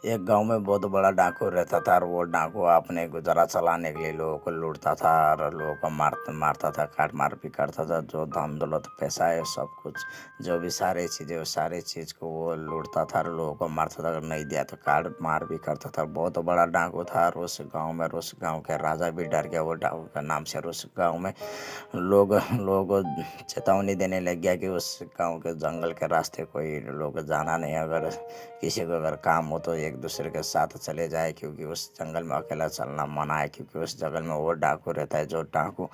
एक गांव में बहुत बड़ा डाकू रहता था और वो डाकू अपने गुजारा चलाने के लिए लोगों को लूटता था और लोगों को मारता था, काट मार भी करता था। जो धन दौलत पैसा है सब कुछ, जो भी सारी चीज़ें, वो सारी चीज़ को वो लूटता था और लोगों को मारता था। अगर नहीं दिया तो काट मार भी करता था। बहुत बड़ा डाकू था और उस गाँव में, उस गाँव के राजा भी डर गया वो डाकू का नाम से। और उस गाँव में लोग लोगों को चेतावनी देने लग गया कि उस गांव के जंगल के रास्ते कोई लोग जाना नहीं। अगर किसी को अगर काम हो तो एक दूसरे के साथ चले जाए, क्योंकि उस जंगल में अकेला चलना मना है। क्योंकि उस जंगल में वो डाकू रहता है जो डाकू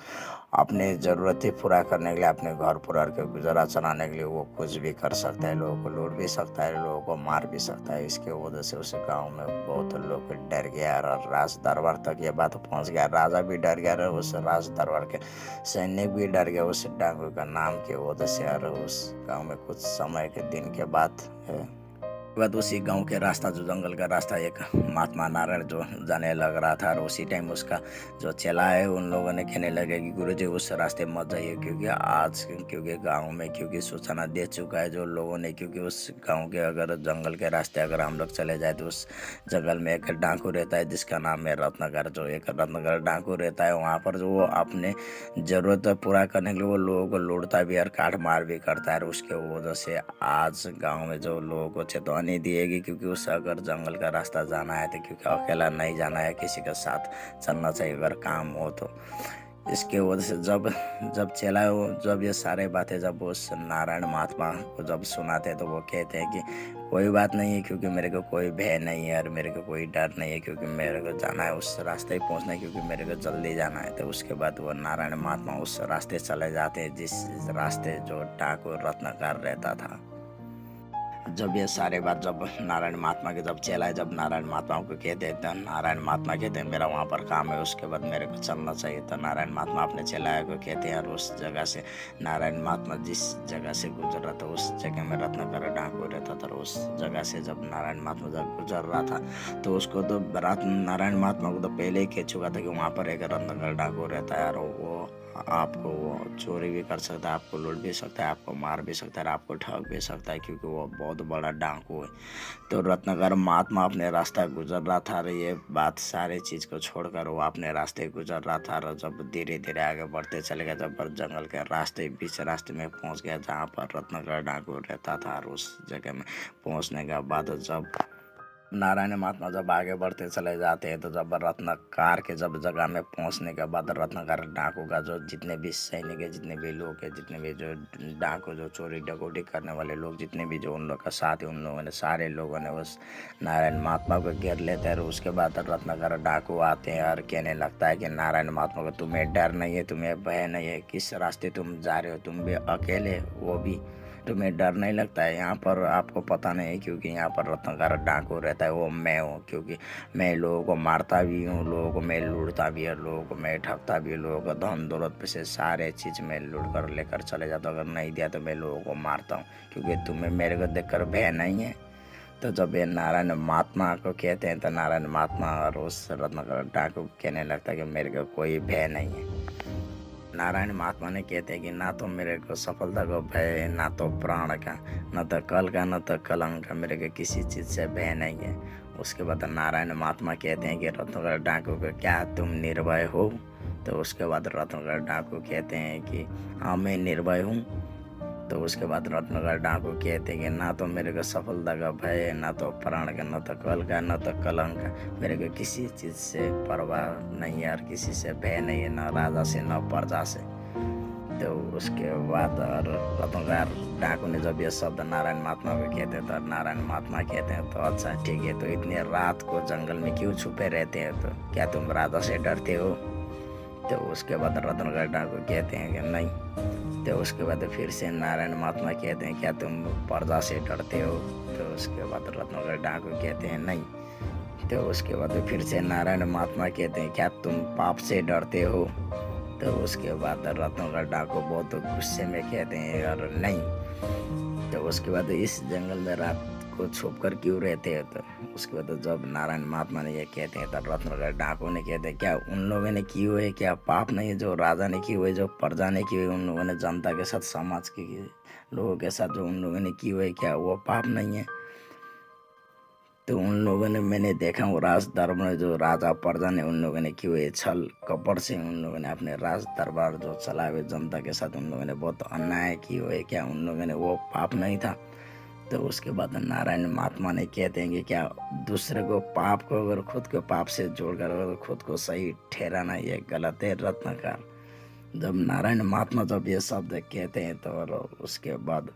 अपनी ज़रूरतें पूरा करने के लिए, अपने घर परिवार के गुजारा चलाने के लिए वो कुछ भी कर सकता है। लोगों को लूट भी सकता है, लोगों को मार भी सकता है। इसके वजह से उस गांव में बहुत लोग डर गया और राज दरबार तक ये बात पहुंच गया। राजा भी डर गया और उस राज दरबार के सैनिक भी डर गया उस डाकू का नाम की वजह से। और उस गांव में कुछ समय के दिन के बाद बाद उसी गांव के रास्ता, जो जंगल का रास्ता, एक महात्मा नारायण जो जाने लग रहा था। और उसी टाइम उसका जो चेला है उन लोगों ने कहने लगे कि गुरुजी उस रास्ते मत जाइए, क्योंकि गांव में क्योंकि सूचना दे चुका है जो लोगों ने, क्योंकि उस गांव के अगर जंगल के रास्ते अगर हम लोग चले जाए तो उस जंगल में एक डाकू रहता है जिसका नाम है रत्नाकर। जो एक रत्नाकर डाकू रहता है वहाँ पर, जो वो अपने ज़रूरत पूरा करने के लिए वो लोगों को लूटता भी और काट मार भी करता है। और उसके वजह से आज गांव में जो लोगों को चेतावनी दिएगी, क्योंकि उसे अगर जंगल का रास्ता जाना है तो क्योंकि अकेला नहीं जाना है, किसी के साथ चलना चाहिए अगर काम हो तो। इसके वजह से जब जब चला वो, जब ये सारे बातें जब उस नारायण महात्मा को जब सुनाते तो वो कहते हैं कि कोई बात नहीं है, क्योंकि मेरे को कोई भय नहीं है और मेरे को कोई डर नहीं है, क्योंकि मेरे को जाना है उस रास्ते ही पहुंचना है, क्योंकि मेरे को जल्दी जाना है। तो उसके बाद वो नारायण महात्मा उस रास्ते चले जाते हैं जिस रास्ते जो डाकू रत्नाकर रहता था। जब ये सारे बात जब नारायण महात्मा के जब चला है, जब नारायण महात्मा को कहते हैं तो नारायण महात्मा कहते हैं मेरा वहाँ पर काम है, उसके बाद मेरे को चलना चाहिए। तो नारायण महात्मा अपने चलाए को कहते हैं और उस जगह से नारायण महात्मा जिस जगह से गुजर रहा था उस जगह में रत्नाकर डाकू रहता था। उस जगह से जब नारायण महात्मा जब गुजर रहा था तो उसको तो नारायण महात्मा को तो पहले ही कह चुका था कि वहाँ पर एक रत्नाकर डाकू रहता है और वो आपको वो चोरी भी कर सकता है, आपको लूट भी सकता है, आपको मार भी सकता है, आपको ठग भी सकता है, क्योंकि वो बहुत बड़ा डाकू है। तो रत्नाकर महात्मा अपने रास्ता गुजर रहा था और ये बात सारी चीज़ को छोड़कर वो अपने रास्ते गुजर रहा था। और जब धीरे धीरे आगे बढ़ते चले गए, जब पर जंगल के रास्ते बीच रास्ते में पहुंच गया जहाँ पर रत्नाकर डाकू रहता था। और उस जगह में पहुंचने के बाद जब नारायण महात्मा जब आगे बढ़ते चले जाते हैं तो जब रत्नाकर के जब जगह में पहुंचने के बाद रत्नाकर डाकू का जो जितने भी सैनिक है, जितने भी लोग हैं, जितने भी जो डाकू जो चोरी डकौटी करने वाले लोग जितने भी जो उन लोग का साथ है, उन लोगों ने सारे लोगों ने उस नारायण महात्मा को घेर लेते हैं। और उसके बाद रत्नाकर डाकू आते हैं और कहने लगता है कि नारायण महात्मा को तुम्हें डर नहीं है, तुम्हें भय नहीं है, किस रास्ते तुम जा रहे हो, तुम भी अकेले, वो भी तुम्हें डर नहीं लगता है। यहाँ पर आपको पता नहीं है क्योंकि यहाँ पर रत्नाकर डाकू रहता है वो मैं हूँ, क्योंकि मैं लोगों को मारता भी हूँ, लोगों को मैं लूटता भी है, लोगों को मैं ठगता भी हूँ, लोगों का धन दौलत पे से सारे चीज़ मैं लूट कर लेकर चले जाता हूँ। अगर नहीं दिया तो मैं लोगों को मारता हूँ, क्योंकि तुम्हें मेरे को देख कर भय नहीं है। तो जब ये नारायण महात्मा को कहते हैं तो नारायण महात्मा और उस रत्नाकर डाकू कहने लगता है कि मेरे को कोई भय नहीं है। नारायण महात्मा ने कहते हैं कि ना तो मेरे को सफलता का भय है, ना तो प्राण का, न तो कल का, न तो कलंक का, मेरे को किसी चीज़ से भय नहीं है। उसके बाद नारायण महात्मा कहते हैं कि रत्नाकर डाकू को क्या तुम निर्भय हो? तो उसके बाद रत्नाकर डाकू कहते हैं कि हाँ मैं निर्भय हूँ। तो उसके बाद रत्नाकर डाकू कहते हैं कि ना तो मेरे को सफलता का भय है, ना तो प्राण का, न तो कल का, न तो कलंक का, मेरे को किसी चीज़ से परवाह नहीं है और किसी से भय नहीं है, न राजा से न प्रजा से। तो उसके बाद और रत्नाकर डाकू ने जब ये शब्द नारायण महात्मा को कहते हैं तो नारायण महात्मा कहते हैं तो अच्छा ठीक है, तो इतनी रात को जंगल में क्यों छुपे रहते हैं, तो क्या तुम राजा से डरते हो? तो उसके बाद रत्नाकर डाकू कहते हैं कि नहीं। तो उसके बाद फिर से नारायण महात्मा कहते हैं क्या तुम प्रजा से डरते हो? तो उसके बाद रत्नाकर डाकू कहते हैं नहीं। तो उसके बाद फिर से नारायण महात्मा कहते हैं क्या तुम पाप से डरते हो? तो उसके बाद रत्नाकर डाकू बहुत गुस्से में कहते हैं और नहीं। तो उसके बाद इस जंगल में रात को छुप कर क्यों रहते हैं? तो उसके बाद जब नारायण महात्मा ने ये कहते हैं तब रत्नाकर डाकू ने कहते हैं क्या उन लोगों ने की हुए क्या पाप नहीं है जो राजा ने की हुए, जो प्रजा ने की हुई, उन लोगों ने जनता के साथ, समाज के लोगों के साथ जो उन लोगों ने की हुए, क्या वो पाप नहीं है? तो उन लोगों ने मैंने देखा वो राज दरबार जो राजा प्रजा ने उन लोगों ने की हुई छल कपट से उन लोगों ने अपने राज दरबार जो चलाए हुए जनता के साथ उन लोगों ने बहुत अन्याय की हुए, क्या उन लोगों ने वो पाप नहीं था? तो उसके बाद नारायण महात्मा ने कहते हैं कि क्या दूसरे को पाप को अगर खुद के पाप से जोड़कर अगर खुद को सही ठहराना ये गलत है रत्नाकर। जब नारायण महात्मा जब ये शब्द कहते हैं तो और उसके बाद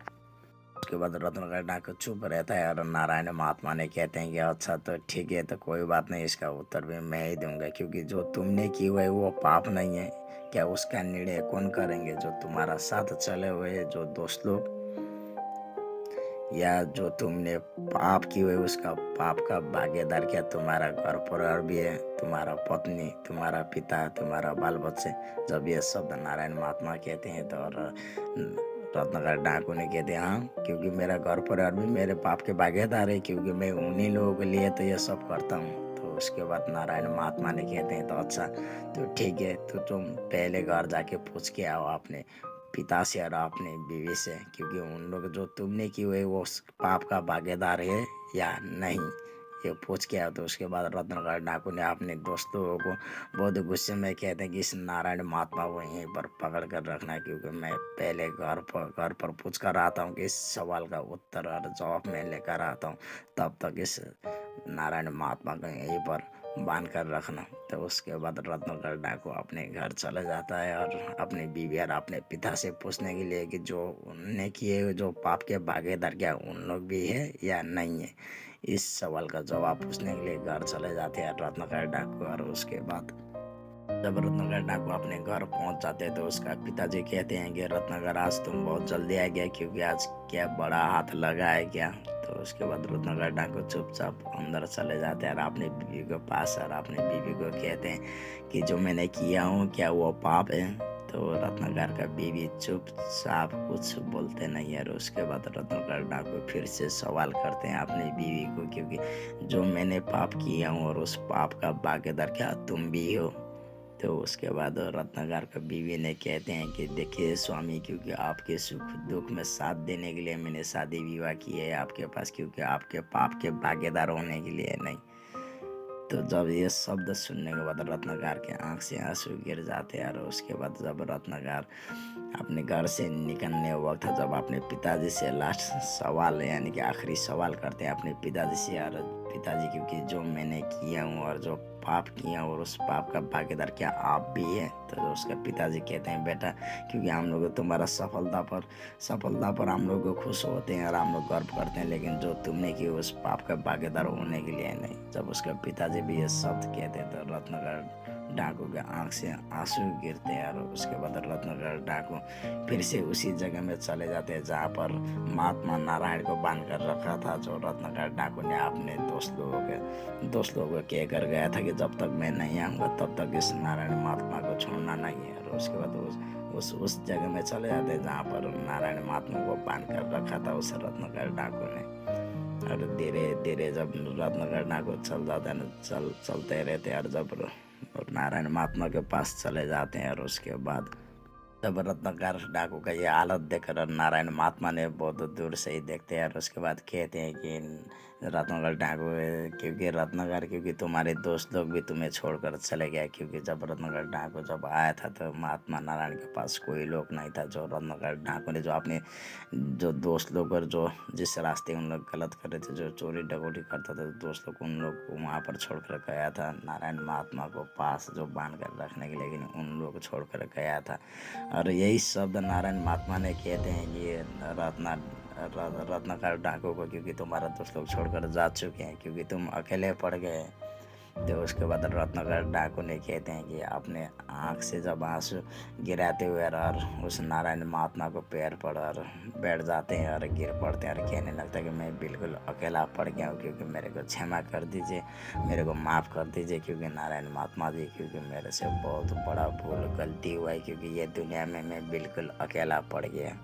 रत्नाकर डाकू चुप रहता है और नारायण महात्मा ने कहते हैं कि अच्छा तो ठीक है, तो कोई बात नहीं, इसका उत्तर भी मैं ही दूंगा, क्योंकि जो तुमने की हुआ है वो पाप नहीं है। क्या उसका निर्णय कौन करेंगे? जो तुम्हारा साथ चले हुए जो दोस्त लोग, या जो तुमने पाप की हुई उसका पाप का भागीदार? क्या तुम्हारा घर परिवार भी है, तुम्हारा पत्नी, तुम्हारा पिता, तुम्हारा बाल बच्चे? जब ये शब्द नारायण महात्मा कहते हैं तो और रत्नाकर डाकू ने कहते हैं हाँ, क्योंकि मेरा घर परिवार भी मेरे पाप के भागीदार है, क्योंकि मैं उन्हीं लोगों के लिए तो ये सब करता हूँ। तो उसके बाद नारायण महात्मा ने कहते हैं तो अच्छा तो ठीक है, तो तुम पहले घर जाके पूछ के आओ अपने पिता से और अपने बीवी से, क्योंकि उन लोग जो तुमने की हुए वो उस पाप का भागीदार है या नहीं, ये पूछ के आओ। तो उसके बाद रत्नाकर डाकू ने अपने दोस्तों को बहुत गुस्से में कहते हैं कि इस नारायण महात्मा को यहीं पर पकड़ कर रखना, क्योंकि मैं पहले घर पर पूछ कर आता हूँ कि इस सवाल का उत्तर और जवाब मैं लेकर आता हूँ, तब तक इस नारायण महात्मा को यहीं पर बांध कर रखना। तो उसके बाद रत्नाकर डाकू अपने घर चला जाता है और अपनी बीवी और अपने पिता से पूछने के लिए कि जो उनने किए जो पाप के भागीदार क्या उन लोग भी है या नहीं है, इस सवाल का जवाब पूछने के लिए घर चले जाते हैं रत्नाकर डाकू। और उसके बाद जब रत्नाकर डाकू अपने घर पहुंच जाते हैं तो उसका पिताजी कहते हैं कि रत्नाकर आज तुम बहुत जल्दी आ गया, क्योंकि आज क्या बड़ा हाथ लगा है क्या? तो उसके बाद रत्नाकर डाकू चुपचाप अंदर चले जाते हैं और अपनी बीवी के पास और अपनी बीवी को कहते हैं कि जो मैंने किया हूँ क्या वो पाप है? तो रत्नाकर का बीवी चुपचाप कुछ बोलते नहीं है। और उसके बाद रत्नाकर डाकू फिर से सवाल करते हैं अपनी बीवी को, क्योंकि जो मैंने पाप किया हूँ और उस पाप का भागीदार क्या तुम भी हो? तो उसके बाद रत्नाकर का बीवी ने कहते हैं कि देखिए स्वामी, क्योंकि आपके सुख दुख में साथ देने के लिए मैंने शादी विवाह की है आपके पास, क्योंकि आपके पाप के भागीदार होने के लिए नहीं। तो जब ये शब्द सुनने के बाद रत्नाकर के आंख से आंसू गिर जाते हैं। और उसके बाद जब रत्नाकर अपने घर से निकलने वक्त जब अपने पिताजी से लास्ट सवाल यानी कि आखिरी सवाल करते हैं अपने पिताजी से, और पिताजी क्योंकि जो मैंने किया हूँ और जो पाप किया और उस पाप का भागीदार क्या आप भी है? तो उसका पिताजी कहते हैं बेटा, क्योंकि हम लोग तुम्हारा सफलता पर हम लोग खुश होते हैं और हम लोग गर्व करते हैं, लेकिन जो तुमने की उस पाप का भागीदार होने के लिए नहीं। जब उसका पिताजी भी ये शब्द कहते हैं तो रत्नाकर डाकू के आंख से आंसू गिरते हैं। और उसके बाद रत्नाकर डाकू फिर से उसी जगह में चले जाते हैं जहाँ पर महात्मा नारायण को बांध कर रखा था, जो रत्नाकर डाकू ने अपने दोस्त लोगों को कह कर गया था कि जब तक मैं नहीं आऊँगा तब तक इस नारायण महात्मा को छोड़ना नहीं है। और उसके बाद उस जगह में चले जाते हैं जहाँ पर नारायण महात्मा को बांध कर रखा था उस रत्नाकर डाकू ने। और धीरे धीरे जब रत्नाकर डाकू चल जाते हैं चलते रहते हैं और जब नारायण महात्मा के पास चले जाते हैं। और उसके बाद जब रत्नाकर डाकू का ये हालत देखकर नारायण महात्मा ने बहुत दूर से ही देखते हैं और उसके बाद कहते हैं कि रत्नाकर डाकू क्योंकि तुम्हारे दोस्त लोग भी तुम्हें छोड़कर चले गए, क्योंकि जब रत्नाकर डाकू जब आया था तो महात्मा नारायण के पास कोई लोग नहीं था। जो रत्नाकर डाकू ने जो अपने जो दोस्त लोग और जो जिस रास्ते उन लोग गलत कर रहे थे, जो चोरी डकौटी करता था, दोस्त लोग उन लोग को वहाँ पर छोड़ कर गया था नारायण महात्मा को पास जो बांध कर रखने के लिए, लेकिन उन लोग को छोड़ कर गया था। और यही शब्द नारायण महात्मा ने कहते हैं कि रत्नाकर डाकू को, क्योंकि तुम्हारा दोस्त लोग छोड़कर जा चुके हैं, क्योंकि तुम अकेले पड़ गए। तो उसके बाद रत्नाकर डाकू ने कहते हैं कि अपने आँख से जब आंसू गिराते हुए और उस नारायण महात्मा को पैर पड़ और बैठ जाते हैं और गिर पड़ते हैं और कहने लगता है कि मैं बिल्कुल अकेला पड़ गया हूँ, क्योंकि मेरे को क्षमा कर दीजिए, मेरे को माफ़ कर दीजिए, क्योंकि नारायण महात्मा जी, क्योंकि मेरे से बहुत बड़ा भूल गलती हुआ है, क्योंकि ये दुनिया में मैं बिल्कुल अकेला पड़ गया।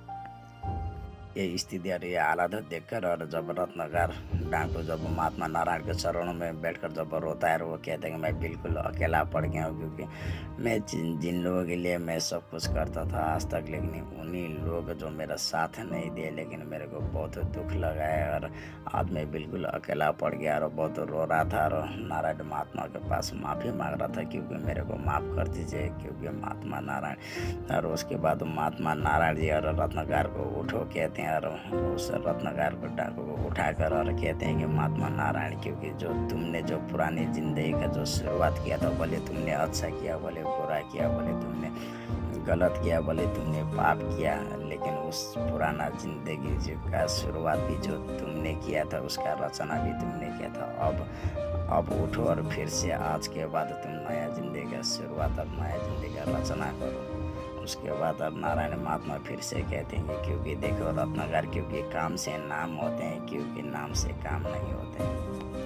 ये स्थिति और ये हालत देखकर और जब रत्नकार डाकू जब महात्मा नारायण के चरणों में बैठकर जब रोता है और वो कहते हैं कि मैं बिल्कुल अकेला पड़ गया हूँ, क्योंकि मैं जिन जिन लोगों के लिए मैं सब कुछ करता था आज तक, लेकिन उन्हीं लोग जो मेरा साथ नहीं दिए, लेकिन मेरे को बहुत दुख लगा है और आज मैं बिल्कुल अकेला पड़ गया और बहुत रो रहा था और नारायण महात्मा के पास माफ़ी मांग रहा था क्योंकि मेरे को माफ़ कर दीजिए, क्योंकि महात्मा नारायण। और उसके बाद महात्मा नारायण जी और रत्नकार को उठो कहते हैं और उस रत्नकार को डाकू को उठाकर और कहते हैं कि महात्मा नारायण, क्योंकि जो तुमने जो पुरानी जिंदगी का जो शुरुआत किया था, बोले तुमने अच्छा किया, बोले बुरा किया, बोले तुमने गलत किया, बोले तुमने पाप किया, लेकिन उस पुराना जिंदगी जो का शुरुआत भी जो तुमने किया था उसका रचना भी तुमने किया था। अब उठो और फिर से आज के बाद तुम नया जिंदगी का शुरुआत और नया जिंदगी का रचना करो। उसके बाद अब नारायण महात्मा फिर से कहते हैं क्योंकि देखो रत्नाकर, क्योंकि काम से नाम होते हैं, क्योंकि नाम से काम नहीं होते।